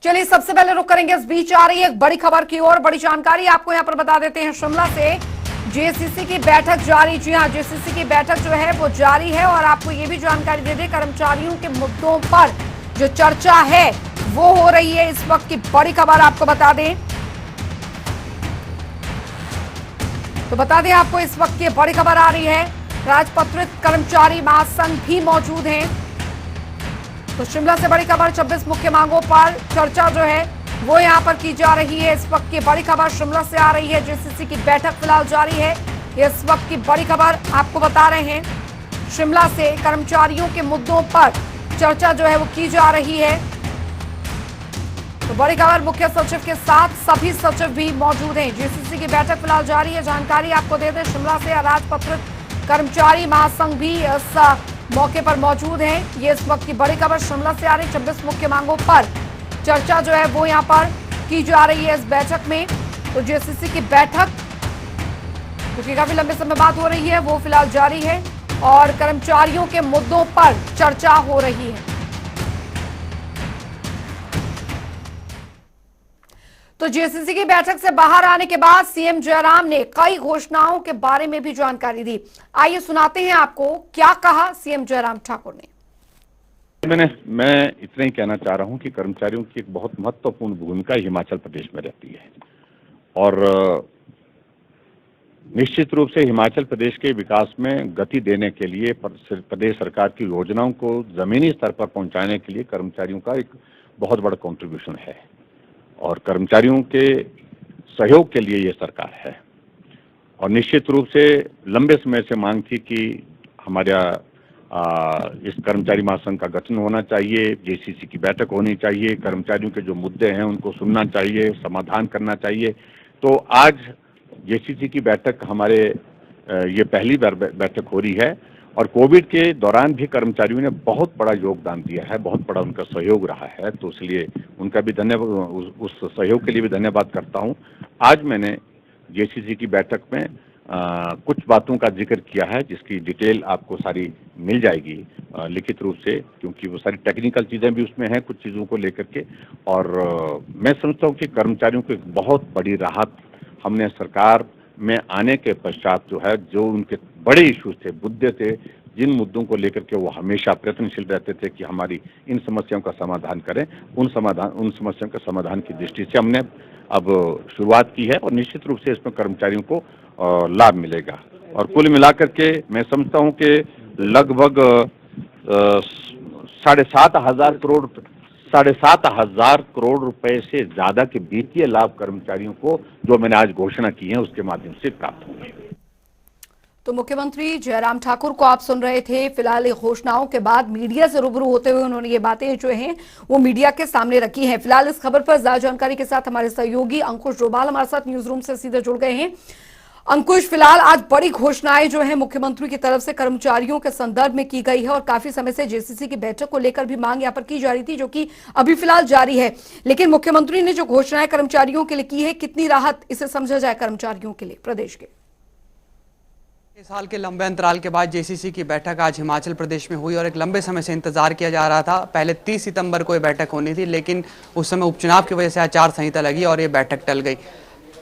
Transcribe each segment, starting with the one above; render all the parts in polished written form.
चलिए सबसे पहले रुक करेंगे, इस बीच आ रही है एक बड़ी खबर की ओर। बड़ी जानकारी आपको यहां पर बता देते हैं। शिमला से जेसीसी की बैठक जारी। जी हां, जेसीसी की बैठक जो है वो जारी है और आपको ये भी जानकारी दे दें, कर्मचारियों के मुद्दों पर जो चर्चा है वो हो रही है। इस वक्त की बड़ी खबर आपको बता दें, तो बता दें आपको इस वक्त की बड़ी खबर आ रही है। राजपत्रित कर्मचारी महासंघ भी मौजूद हैं। तो शिमला से बड़ी खबर, 26 मुख्य मांगों पर चर्चा जो है वो यहां पर की जा रही है। इस वक्त की बड़ी खबर शिमला से आ रही है। जेसीसी की बैठक फिलहाल जारी है। इस वक्त की बड़ी खबर आपको बता रहे हैं। शिमला से कर्मचारियों के मुद्दों पर चर्चा जो है वो की जा रही है। तो बड़ी खबर, मुख्य सचिव के साथ सभी सचिव भी मौजूद हैं। जेसीसी की बैठक फिलहाल जारी है। जानकारी आपको दे दें, शिमला से राजपत्रित कर्मचारी महासंघ भी इस मौके पर मौजूद हैं। ये इस वक्त की बड़ी खबर शिमला से आ रही। 26 मुख्य मांगों पर चर्चा जो है वो यहां पर की जा रही है इस बैठक में। तो जेसीसी की बैठक क्योंकि काफी लंबे समय बात हो रही है वो फिलहाल जारी है और कर्मचारियों के मुद्दों पर चर्चा हो रही है। तो जेसीसी की बैठक से बाहर आने के बाद सीएम जयराम ने कई घोषणाओं के बारे में भी जानकारी दी। आइए सुनाते हैं आपको क्या कहा सीएम जयराम ठाकुर ने। मैं इतना ही कहना चाह रहा हूं कि कर्मचारियों की एक बहुत महत्वपूर्ण भूमिका हिमाचल प्रदेश में रहती है और निश्चित रूप से हिमाचल प्रदेश के विकास में गति देने के लिए प्रदेश सरकार की योजनाओं को जमीनी स्तर पर पहुंचाने के लिए कर्मचारियों का एक बहुत बड़ा कंट्रीब्यूशन है और कर्मचारियों के सहयोग के लिए ये सरकार है। और निश्चित रूप से लंबे समय से मांग थी कि हमारा इस कर्मचारी महासंघ का गठन होना चाहिए, जेसीसी की बैठक होनी चाहिए, कर्मचारियों के जो मुद्दे हैं उनको सुनना चाहिए, समाधान करना चाहिए। तो आज जेसीसी की बैठक हमारे ये पहली बार बैठक हो रही है और कोविड के दौरान भी कर्मचारियों ने बहुत बड़ा योगदान दिया है, बहुत बड़ा उनका सहयोग रहा है। तो इसलिए उनका भी धन्यवाद, उस सहयोग के लिए भी धन्यवाद करता हूं। आज मैंने जेसीसी की बैठक में कुछ बातों का जिक्र किया है जिसकी डिटेल आपको सारी मिल जाएगी लिखित रूप से, क्योंकि वो सारी टेक्निकल चीज़ें भी उसमें हैं कुछ चीज़ों को लेकर के। और मैं समझता हूँ कि कर्मचारियों को एक बहुत बड़ी राहत हमने सरकार में आने के पश्चात जो है, जो उनके बड़े इश्यूज थे, मुद्दे थे, जिन मुद्दों को लेकर के वो हमेशा प्रयत्नशील रहते थे कि हमारी इन समस्याओं का समाधान करें, उन समस्याओं के समाधान की दृष्टि से हमने अब शुरुआत की है और निश्चित रूप से इसमें कर्मचारियों को लाभ मिलेगा। और कुल मिलाकर के मैं समझता हूं कि लगभग 7,500 करोड़ रुपए से ज्यादा के वित्तीय लाभ कर्मचारियों को जो मैंने आज घोषणा की है उसके माध्यम से प्राप्त होंगे। तो मुख्यमंत्री जयराम ठाकुर को आप सुन रहे थे। फिलहाल घोषणाओं के बाद मीडिया से रूबरू होते हुए उन्होंने ये बातें जो हैं वो मीडिया के सामने रखी हैं। फिलहाल इस खबर पर ज्यादा जानकारी के साथ हमारे सहयोगी अंकुश डोभाल हमारे साथ न्यूज रूम से सीधे जुड़ गए हैं। अंकुश, फिलहाल आज बड़ी घोषणाएं जो है मुख्यमंत्री की तरफ से कर्मचारियों के संदर्भ में की गई है और काफी समय से जेसीसी की बैठक को लेकर भी मांग यहां पर की जा रही थी जो कि अभी फिलहाल जारी है। लेकिन मुख्यमंत्री ने जो घोषणाएं कर्मचारियों के लिए की है, कितनी राहत इसे समझा जाए कर्मचारियों के लिए प्रदेश के? साल के लंबे अंतराल के बाद जेसीसी की बैठक आज हिमाचल प्रदेश में हुई और एक लंबे समय से इंतजार किया जा रहा था। पहले 30 सितंबर को ये बैठक होनी थी, लेकिन उस समय उपचुनाव की वजह से आचार संहिता लगी और ये बैठक टल गई।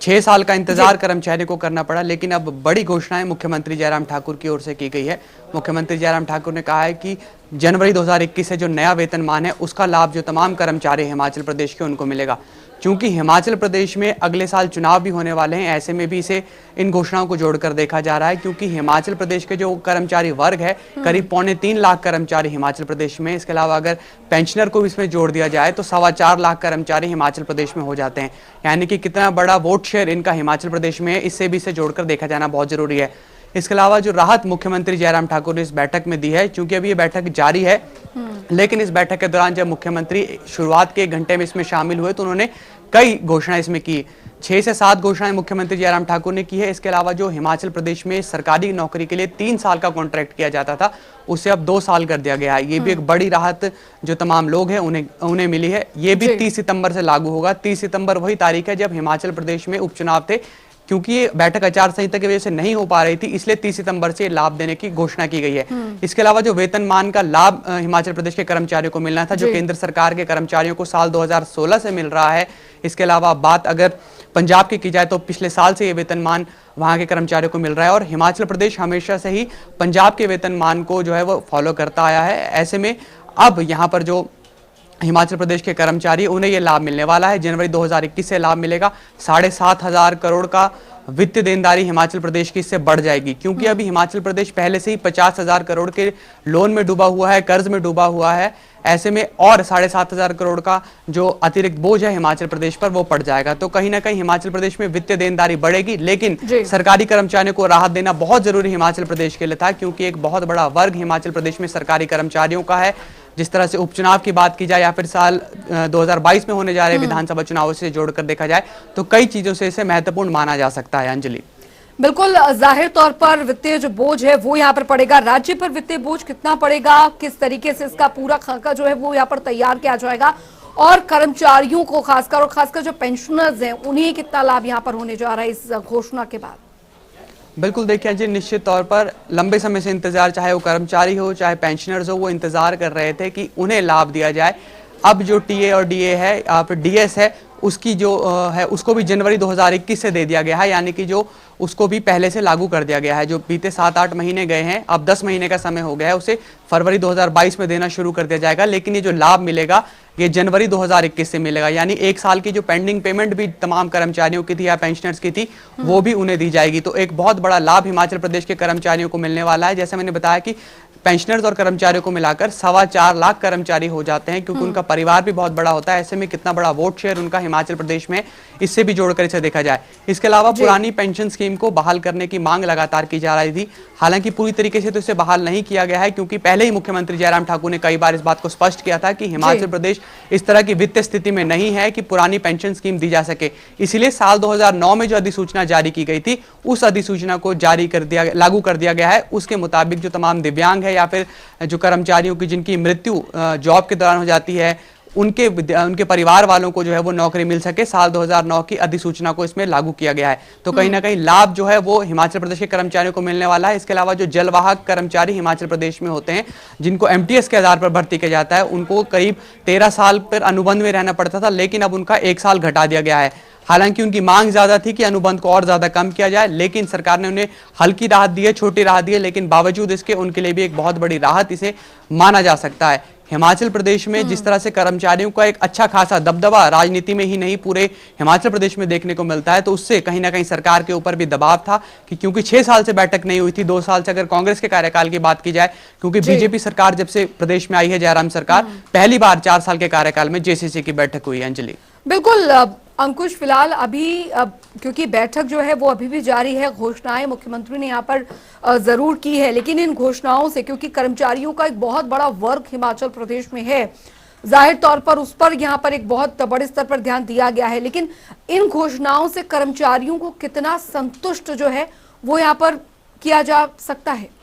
6 साल का इंतजार कर्मचारियों को करना पड़ा, लेकिन अब बड़ी घोषणाएं मुख्यमंत्री जयराम ठाकुर की ओर से की गई है। मुख्यमंत्री जयराम ठाकुर ने कहा है कि जनवरी 2021 से जो नया वेतनमान है उसका लाभ जो तमाम कर्मचारी हिमाचल प्रदेश के उनको मिलेगा। चूंकि हिमाचल प्रदेश में अगले साल चुनाव भी होने वाले हैं, ऐसे में भी इसे इन घोषणाओं को जोड़कर देखा जा रहा है, क्योंकि हिमाचल प्रदेश के जो कर्मचारी वर्ग है करीब 3.25 लाख कर्मचारी हिमाचल प्रदेश में। इसके अलावा अगर पेंशनर को भी इसमें जोड़ दिया जाए तो 4.25 लाख कर्मचारी हिमाचल प्रदेश में हो जाते हैं। यानी कि कितना बड़ा वोट शेयर इनका हिमाचल प्रदेश में है, इससे भी इसे जोड़कर देखा जाना बहुत जरूरी है। इसके अलावा जो राहत मुख्यमंत्री जयराम ठाकुर ने इस बैठक में दी है, चूंकि अभी ये बैठक जारी है, लेकिन इस बैठक के दौरान जब मुख्यमंत्री शुरुआत के 1 घंटे में इसमें शामिल हुए तो उन्होंने कई घोषणाएं इसमें की। 6 से 7 घोषणाएं मुख्यमंत्री जयराम ठाकुर ने की है। इसके अलावा जो हिमाचल प्रदेश में सरकारी नौकरी के लिए 3 साल का कॉन्ट्रैक्ट किया जाता था उसे अब 2 साल कर दिया गया है। ये भी एक बड़ी राहत जो तमाम लोग हैं उन्हें मिली है। ये भी 30 सितंबर से लागू होगा। 30 सितंबर वही तारीख है जब हिमाचल प्रदेश में उपचुनाव थे। क्योंकि ये बैठक आचार संहिता की वजह से नहीं हो पा रही थी, इसलिए 30 सितंबर से लाभ देने की घोषणा की गई है। इसके अलावा जो वेतनमान का लाभ हिमाचल प्रदेश के कर्मचारियों को मिलना था, जो केंद्र सरकार के कर्मचारियों को साल 2016 से मिल रहा है। इसके अलावा बात अगर पंजाब की जाए तो पिछले साल से ये वेतनमान वहां के कर्मचारियों को मिल रहा है, और हिमाचल प्रदेश हमेशा से ही पंजाब के वेतनमान को जो है वो फॉलो करता आया है। ऐसे में अब यहाँ पर जो हिमाचल प्रदेश के कर्मचारी, उन्हें यह लाभ मिलने वाला है। जनवरी 2021 से लाभ मिलेगा। 7,500 करोड़ का वित्तीय देनदारी हिमाचल प्रदेश की इससे बढ़ जाएगी, क्योंकि अभी हिमाचल प्रदेश पहले से ही 50,000 करोड़ के लोन में डूबा हुआ है, कर्ज में डूबा हुआ है। ऐसे में और 7,500 करोड़ का जो अतिरिक्त बोझ है हिमाचल प्रदेश पर, वो पड़ जाएगा। तो कहीं ना कहीं हिमाचल प्रदेश में वित्तीय देनदारी बढ़ेगी, लेकिन सरकारी कर्मचारियों को राहत देना बहुत जरूरी हिमाचल प्रदेश के लिए था, क्योंकि एक बहुत बड़ा वर्ग हिमाचल प्रदेश में सरकारी कर्मचारियों का है। जिस तरह से उपचुनाव की बात की जाए या फिर साल 2022 में होने जा रहे विधानसभा चुनावों से जोड़कर देखा जाए तो कई चीजों से इसे महत्वपूर्ण माना जा सकता है। अंजलि, बिल्कुल, जाहिर तौर पर वित्तीय जो बोझ है वो यहाँ पर पड़ेगा। राज्य पर वित्तीय बोझ कितना पड़ेगा, किस तरीके से इसका पूरा खाका जो है वो यहाँ पर तैयार किया जाएगा, और कर्मचारियों को खासकर जो पेंशनर्स हैं उन्हें कितना लाभ यहाँ पर होने जा रहा है इस घोषणा के बाद? बिल्कुल देखिए जी, निश्चित तौर पर लंबे समय से इंतजार, चाहे वो कर्मचारी हो चाहे पेंशनर्स हो, वो इंतजार कर रहे थे कि उन्हें लाभ दिया जाए। अब जो टीए और डीए है या फिर डीएस है, उसकी जो है उसको भी जनवरी 2021 से दे दिया गया है, यानी कि जो उसको भी पहले से लागू कर दिया गया है। जो बीते 7-8 महीने गए हैं, अब 10 महीने का समय हो गया है, उसे फरवरी 2022 में देना शुरू कर दिया जाएगा। लेकिन ये जो लाभ मिलेगा ये जनवरी 2021 से मिलेगा, यानी 1 साल की जो पेंडिंग पेमेंट भी तमाम कर्मचारियों की थी या पेंशनर्स की थी वो भी उन्हें दी जाएगी। तो एक बहुत बड़ा लाभ हिमाचल प्रदेश के कर्मचारियों को मिलने वाला है। जैसे मैंने बताया कि पेंशनर्स और कर्मचारियों को मिलाकर 4.25 लाख कर्मचारी हो जाते हैं, क्योंकि उनका परिवार भी बहुत बड़ा होता है। ऐसे में कितना बड़ा वोट शेयर उनका हिमाचल प्रदेश में, इससे भी जोड़कर इसे देखा जाए। इसके अलावा पुरानी पेंशन स्कीम को बहाल करने की मांग लगातार की जा रही थी। हालांकि पूरी तरीके से तो इसे बहाल नहीं किया गया है, क्योंकि पहले ही मुख्यमंत्री जयराम ठाकुर ने कई बार इस बात को स्पष्ट किया था कि हिमाचल प्रदेश इस तरह की वित्तीय स्थिति में नहीं है कि पुरानी पेंशन स्कीम दी जा सके। इसीलिए साल 2009 में जो अधिसूचना जारी की गई थी, उस अधिसूचना को लागू कर दिया गया है। उसके मुताबिक जो तमाम दिव्यांग है या फिर जो कर्मचारियों की जिनकी मृत्यु जॉब के दौरान हो जाती है, उनके परिवार वालों को जो है वो नौकरी मिल सके, साल 2009 की अधिसूचना को इसमें लागू किया गया है। तो कहीं ना कहीं लाभ जो है वो हिमाचल प्रदेश के कर्मचारियों को मिलने वाला है। इसके अलावा जो जलवाहक कर्मचारी हिमाचल प्रदेश में होते हैं, जिनको एमटीएस के आधार पर भर्ती किया जाता है, उनको करीब 13 साल पर अनुबंध में रहना पड़ता था, लेकिन अब उनका 1 साल घटा दिया गया है। हालांकि उनकी मांग ज्यादा थी कि अनुबंध को और ज्यादा कम किया जाए, लेकिन सरकार ने उन्हें हल्की राहत दी है, छोटी राहत दी है, लेकिन बावजूद इसके उनके लिए भी एक बहुत बड़ी राहत इसे माना जा सकता है। हिमाचल प्रदेश में जिस तरह से कर्मचारियों का एक अच्छा खासा दबदबा राजनीति में ही नहीं पूरे हिमाचल प्रदेश में देखने को मिलता है, तो उससे कहीं ना कहीं सरकार के ऊपर भी दबाव था कि क्योंकि 6 साल से बैठक नहीं हुई थी, 2 साल से अगर कांग्रेस के कार्यकाल की बात की जाए, क्योंकि बीजेपी सरकार जब से प्रदेश में आई है, जयराम सरकार, पहली बार 4 साल के कार्यकाल में जेसीसी की बैठक हुई। अंजलि, बिल्कुल अंकुश, फिलहाल अभी क्योंकि बैठक जो है वो अभी भी जारी है, घोषणाएं मुख्यमंत्री ने यहाँ पर जरूर की है, लेकिन इन घोषणाओं से, क्योंकि कर्मचारियों का एक बहुत बड़ा वर्ग हिमाचल प्रदेश में है, जाहिर तौर पर उस पर यहाँ पर एक बहुत बड़े स्तर पर ध्यान दिया गया है, लेकिन इन घोषणाओं से कर्मचारियों को कितना संतुष्ट जो है वो यहाँ पर किया जा सकता है?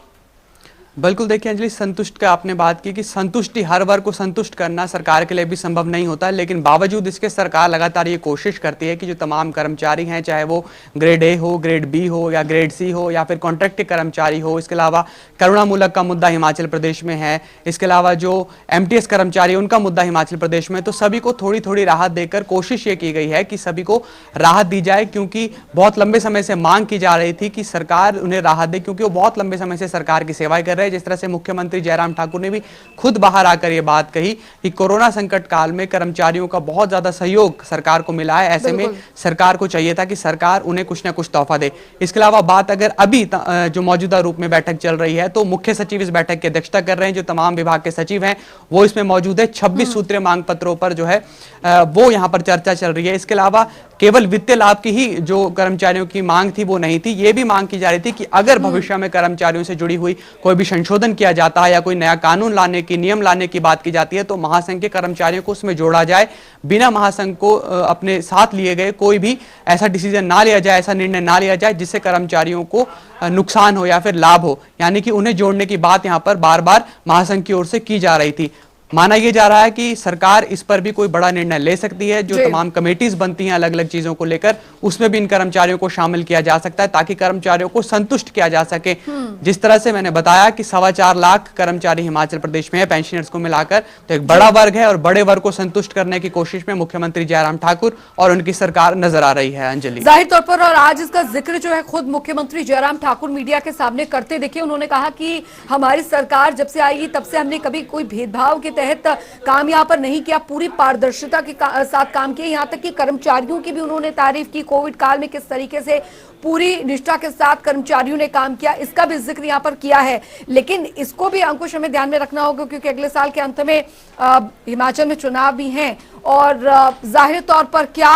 बिल्कुल देखिए अंजलि, संतुष्ट का आपने बात की कि संतुष्टि, हर वर्ग को संतुष्ट करना सरकार के लिए भी संभव नहीं होता, लेकिन बावजूद इसके सरकार लगातार ये कोशिश करती है कि जो तमाम कर्मचारी हैं, चाहे वो ग्रेड ए हो, ग्रेड बी हो या ग्रेड सी हो या फिर कॉन्ट्रैक्ट कर्मचारी हो, इसके अलावा करुणामूलक का मुद्दा हिमाचल प्रदेश में है, इसके अलावा जो एमटीएस कर्मचारी उनका मुद्दा हिमाचल प्रदेश में, तो सभी को थोड़ी थोड़ी राहत देकर कोशिश ये की गई है कि सभी को राहत दी जाए, क्योंकि बहुत लंबे समय से मांग की जा रही थी कि सरकार उन्हें राहत दे, क्योंकि वो बहुत लंबे समय से सरकार की सेवाएं कर रहे हैं। जिस तरह से मुख्यमंत्री जयराम ठाकुर ने भी खुद बाहर आकर यह बात कही कि कोरोना संकट काल में कर्मचारियों का बहुत ज्यादा सहयोग सरकार को मिला है, ऐसे में सरकार को चाहिए था कि सरकार उन्हें कुछ ना कुछ तोहफा दे। इसके अलावा बात अगर अभी जो मौजूदा रूप में बैठक चल रही है, तो मुख्य सचिव इस बैठक की अध्यक्षता कर रहे हैं, जो तमाम विभाग के सचिव हैं वो इसमें मौजूद है। 26 सूत्रीय मांग पत्रों पर जो है वो यहाँ पर चर्चा चल रही है। इसके अलावा केवल वित्तीय लाभ की ही जो कर्मचारियों की मांग थी वो नहीं थी, ये भी मांग की जा रही थी कि अगर भविष्य में कर्मचारियों से जुड़ी हुई कोई भी संशोधन किया जाता है या कोई नया कानून लाने की, नियम लाने की बात की जाती है, तो महासंघ के कर्मचारियों को उसमें जोड़ा जाए, बिना महासंघ को अपने साथ लिए गए कोई भी ऐसा डिसीजन ना लिया जाए, ऐसा निर्णय ना लिया जाए जिससे कर्मचारियों को नुकसान हो या फिर लाभ हो, यानी कि उन्हें जोड़ने की बात यहाँ पर बार बार महासंघ की ओर से की जा रही थी। माना यह जा रहा है कि सरकार इस पर भी कोई बड़ा निर्णय ले सकती है। जो तमाम कमेटीज बनती हैं अलग अलग चीजों को लेकर, उसमें भी इन कर्मचारियों को शामिल किया जा सकता है ताकि कर्मचारियों को संतुष्ट किया जा सके। जिस तरह से मैंने बताया कि 4.25 लाख कर्मचारी हिमाचल प्रदेश में है पेंशनर्स को मिलाकर, तो एक बड़ा वर्ग है और बड़े वर्ग को संतुष्ट करने की कोशिश में मुख्यमंत्री जयराम ठाकुर और उनकी सरकार नजर आ रही है। अंजलि, जाहिर तौर पर, और आज इसका जिक्र जो है खुद मुख्यमंत्री जयराम ठाकुर मीडिया के सामने करते दिखे। उन्होंने कहा कि हमारी सरकार जब से आई तब से हमने कभी कोई भेदभाव के तहत काम यहाँ पर नहीं किया, पूरी पारदर्शिता के साथ काम किया। यहाँ तक कि कर्मचारियों की भी उन्होंने तारीफ की, कोविड काल में किस तरीके से पूरी निष्ठा के साथ कर्मचारियों ने काम किया, इसका भी जिक्र यहाँ पर किया है। लेकिन इसको भी अंकुश हमें ध्यान में रखना होगा क्योंकि अगले साल के अंत में हिमाचल में चुनाव भी हैं और जाहिर तौर पर क्या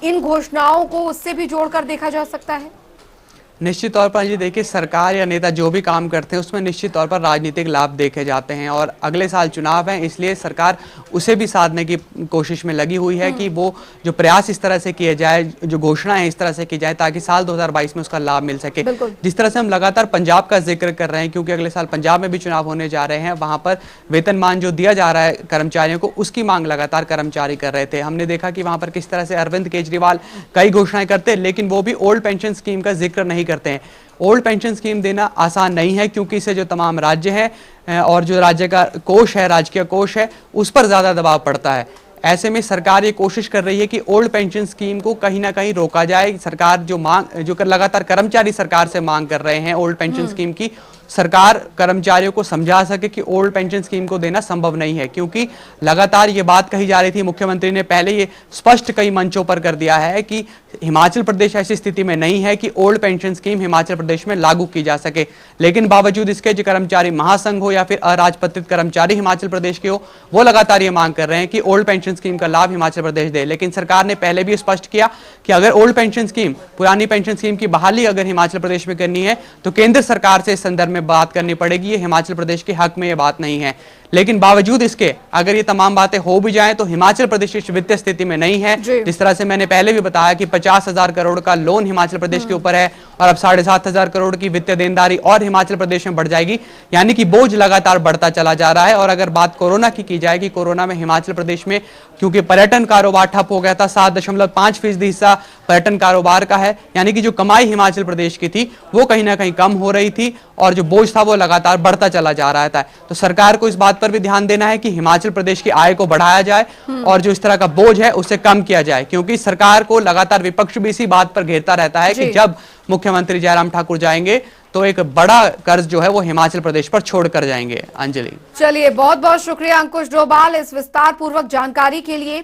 इन घोषणाओं को उससे भी जोड़कर देखा जा सकता है? निश्चित तौर पर जी देखिए, सरकार या नेता जो भी काम करते हैं उसमें निश्चित तौर पर राजनीतिक लाभ देखे जाते हैं और अगले साल चुनाव है, इसलिए सरकार उसे भी साधने की कोशिश में लगी हुई है कि वो जो प्रयास इस तरह से किए जाए, जो घोषणाएं इस तरह से की जाए ताकि साल 2022 में उसका लाभ मिल सके। जिस तरह से हम लगातार पंजाब का जिक्र कर रहे हैं क्योंकि अगले साल पंजाब में भी चुनाव होने जा रहे हैं, वहां पर वेतनमान जो दिया जा रहा है कर्मचारियों को, उसकी मांग लगातार कर्मचारी कर रहे थे। हमने देखा कि वहां पर किस तरह से अरविंद केजरीवाल कई घोषणाएं करते लेकिन वो भी ओल्ड पेंशन स्कीम का जिक्र नहीं करते हैं। ओल्ड पेंशन स्कीम देना आसान नहीं है क्योंकि इससे जो तमाम राज्य है और जो राज्य का कोष है, राजकीय कोष है, उस पर ज्यादा दबाव पड़ता है। ऐसे में सरकार ये कोशिश कर रही है कि ओल्ड पेंशन स्कीम को कहीं ना कहीं रोका जाए। सरकार जो लगातार कर्मचारी सरकार से मांग कर रहे हैं ओल्ड पेंशन स्कीम की, सरकार कर्मचारियों को समझा सके कि ओल्ड पेंशन स्कीम को देना संभव नहीं है क्योंकि लगातार ये बात कही जा रही थी। मुख्यमंत्री ने पहले ये स्पष्ट कई मंचों पर कर दिया है कि हिमाचल प्रदेश ऐसी स्थिति में नहीं है कि old pension scheme Himachal Pradesh में लागू की जा सके, लेकिन बावजूद इसके जो कर्मचारी महासंघ हो या फिर अराजपत्रित कर्मचारी हिमाचल प्रदेश के हो, वो लगातार ये मांग कर रहे हैं कि ओल्ड पेंशन स्कीम का लाभ हिमाचल प्रदेश दे। लेकिन सरकार ने पहले भी स्पष्ट किया कि अगर ओल्ड पेंशन स्कीम, पुरानी पेंशन स्कीम की बहाली अगर हिमाचल प्रदेश में करनी है तो केंद्र सरकार से इस संदर्भ में बात करनी पड़ेगी। ये हिमाचल प्रदेश के हक में ये बात नहीं है। लेकिन बावजूद इसके अगर ये तमाम बातें हो भी जाएं तो हिमाचल प्रदेश इस वित्तीय स्थिति में नहीं है। जिस तरह से मैंने पहले भी बताया कि 50,000 करोड़ का लोन हिमाचल प्रदेश के ऊपर है और अब 7,500 करोड़ की वित्तीय देनदारी और हिमाचल प्रदेश में बढ़ जाएगी, यानी कि बोझ लगातार बढ़ता चला जा रहा है। और अगर बात कोरोना की जाए कि कोरोना में हिमाचल प्रदेश में क्योंकि पर्यटन कारोबार ठप हो गया था, 7.5% हिस्सा पर्यटन कारोबार का है, यानी कि जो कमाई हिमाचल प्रदेश की थी वो कहीं ना कहीं कम हो रही थी और जो बोझ था वो लगातार बढ़ता चला जा रहा था। तो सरकार को इस बात पर भी ध्यान देना है कि हिमाचल प्रदेश की आय को बढ़ाया जाए और जो इस तरह का बोझ है उसे कम किया जाए, क्योंकि सरकार को लगातार विपक्ष भी इसी बात पर घेरता रहता है कि जब मुख्यमंत्री जयराम ठाकुर जाएंगे तो एक बड़ा कर्ज जो है वो हिमाचल प्रदेश पर छोड़कर जाएंगे। अंजलि, चलिए, बहुत बहुत शुक्रिया अंकुश डोभाल इस विस्तार पूर्वक जानकारी के लिए।